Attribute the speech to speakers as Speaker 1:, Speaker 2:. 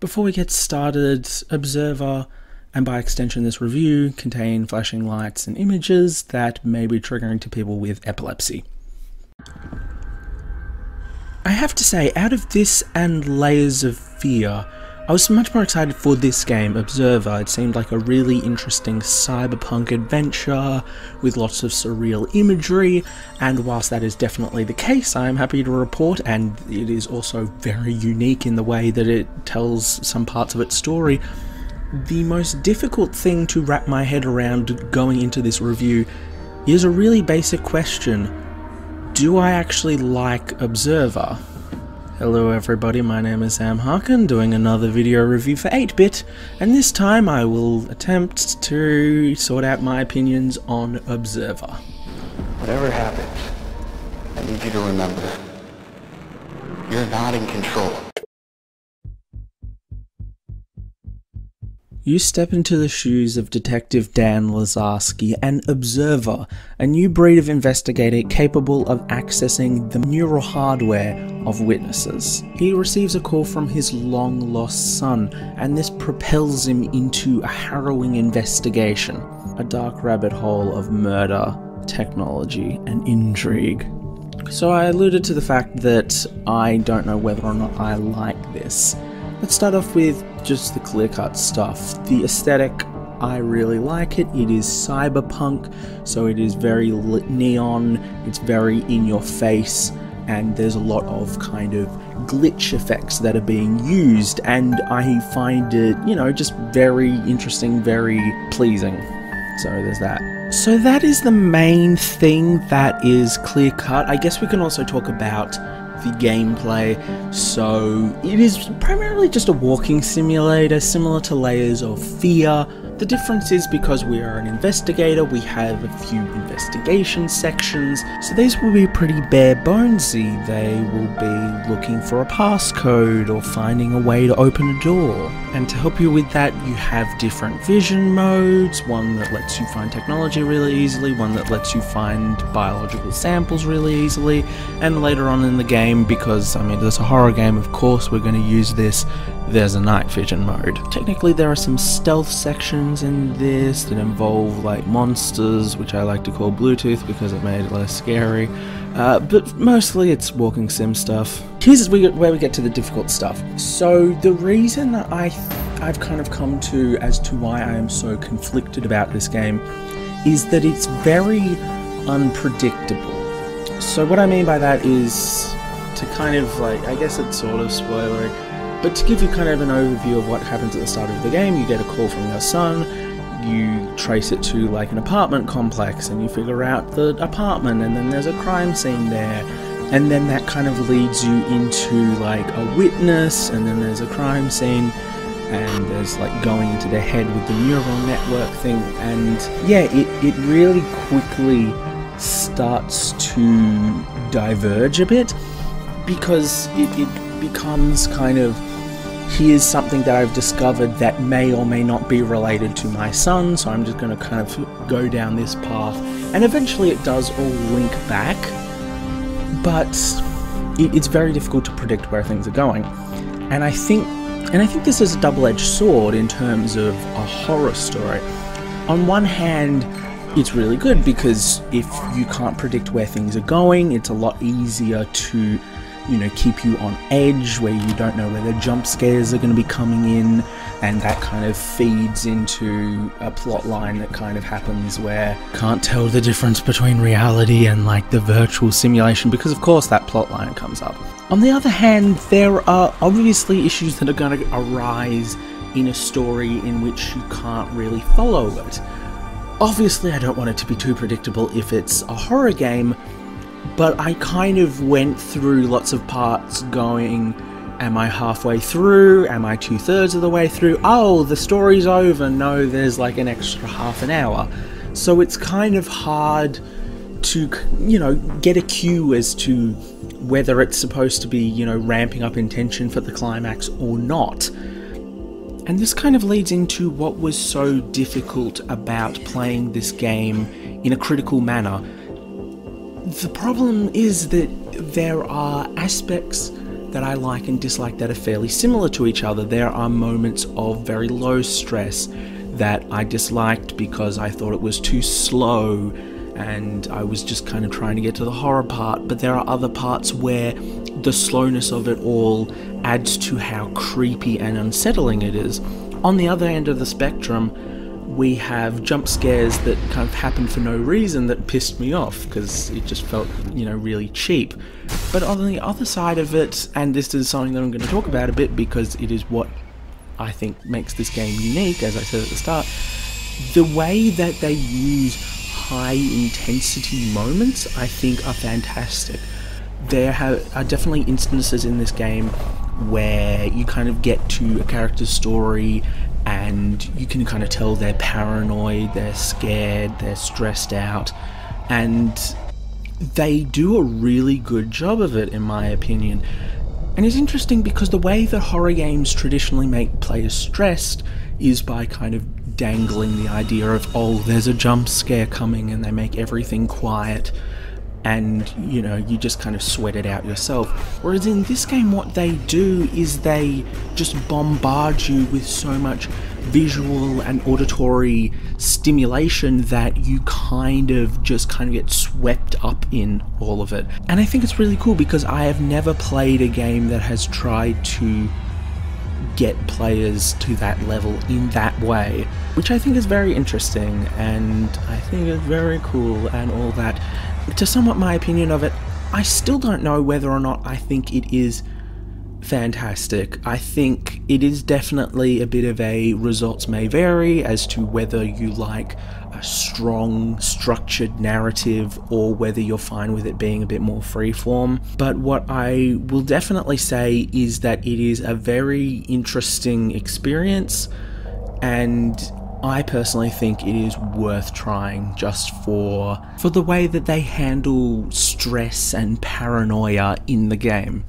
Speaker 1: before we get started, Observer, and by extension this review, contain flashing lights and images that may be triggering to people with epilepsy. I have to say, out of this and Layers of Fear, I was much more excited for this game, Observer. It seemed like a really interesting cyberpunk adventure with lots of surreal imagery, and whilst that is definitely the case, I am happy to report, and it is also very unique in the way that it tells some parts of its story. The most difficult thing to wrap my head around going into this review is a really basic question. Do I actually like Observer? Hello everybody, my name is Sam Harkin, doing another video review for 8-Bit, and this time I will attempt to sort out my opinions on Observer.
Speaker 2: Whatever happens, I need you to remember, you're not in control.
Speaker 1: You step into the shoes of Detective Dan Lazarski, an Observer, a new breed of investigator capable of accessing the neural hardware of witnesses. He receives a call from his long-lost son, and this propels him into a harrowing investigation, a dark rabbit hole of murder, technology, and intrigue. So I alluded to the fact that I don't know whether or not I like this. Let's start off with just the clear-cut stuff. The aesthetic, I really like it. It is cyberpunk, so it is very neon, it's very in your face, and there's a lot of kind of glitch effects that are being used, and I find it, you know, just very interesting, very pleasing. So there's that. So that is the main thing that is clear-cut. I guess we can also talk about the gameplay. So it is primarily just a walking simulator, similar to Layers of Fear. The difference is because we are an investigator, we have a few investigation sections, so these will be pretty bare bonesy. They will be looking for a passcode or finding a way to open a door. And to help you with that, you have different vision modes, one that lets you find technology really easily, one that lets you find biological samples really easily, and later on in the game, because I mean there's a horror game, of course we're going to use this, there's a night vision mode. Technically there are some stealth sections in this that involve like monsters, which I like to call Bluetooth because it made it less scary, but mostly it's walking sim stuff. Here's where we get to the difficult stuff. So the reason that I've kind of come to as to why I am so conflicted about this game is that it's very unpredictable. So what I mean by that is to kind of like, I guess it's sort of spoilery, but to give you kind of an overview of what happens at the start of the game, you get a call from your son, you trace it to like an apartment complex and you figure out the apartment, and then there's a crime scene there, and then that kind of leads you into like a witness, and then there's a crime scene, and there's like going into their head with the neural network thing, and yeah, it really quickly starts to diverge a bit, because it becomes kind of, here's something that I've discovered that may or may not be related to my son, so I'm just going to kind of go down this path, and eventually it does all link back, but it's very difficult to predict where things are going. And I think this is a double-edged sword in terms of a horror story. On one hand, it's really good because if you can't predict where things are going, it's a lot easier to, you know, keep you on edge, where you don't know where the jump scares are going to be coming in, and that kind of feeds into a plot line that kind of happens where you can't tell the difference between reality and like the virtual simulation, because of course that plot line comes up. On the other hand, there are obviously issues that are going to arise in a story in which you can't really follow it. Obviously I don't want it to be too predictable if it's a horror game, but I kind of went through lots of parts going, am I halfway through? Am I 2/3 of the way through? Oh, the story's over. No, there's like an extra half an hour. So it's kind of hard to, you know, get a cue as to whether it's supposed to be, you know, ramping up in tension for the climax or not. And this kind of leads into what was so difficult about playing this game in a critical manner. The problem is that there are aspects that I like and dislike that are fairly similar to each other. There are moments of very low stress that I disliked because I thought it was too slow and I was just kind of trying to get to the horror part, but there are other parts where the slowness of it all adds to how creepy and unsettling it is. On the other end of the spectrum, we have jump scares that kind of happen for no reason that pissed me off because it just felt, really cheap. But on the other side of it, and this is something that I'm going to talk about a bit because it is what I think makes this game unique, as I said at the start, the way that they use high intensity moments I think are fantastic. There are definitely instances in this game where you kind of get to a character's story and you can kind of tell they're paranoid, they're scared, they're stressed out, and they do a really good job of it, in my opinion. And it's interesting because the way that horror games traditionally make players stressed is by kind of dangling the idea of, oh, there's a jump scare coming, and they make everything quiet, and you just kind of sweat it out yourself. Whereas in this game, what they do is they just bombard you with so much visual and auditory stimulation that you kind of get swept up in all of it. And I think it's really cool because I have never played a game that has tried to get players to that level in that way, which I think is very interesting and I think is very cool and all that. To sum up my opinion of it, I still don't know whether or not I think it is fantastic. I think it is definitely a bit of a results may vary as to whether you like a strong, structured narrative or whether you're fine with it being a bit more freeform. But what I will definitely say is that it is a very interesting experience, and I personally think it is worth trying just for the way that they handle stress and paranoia in the game.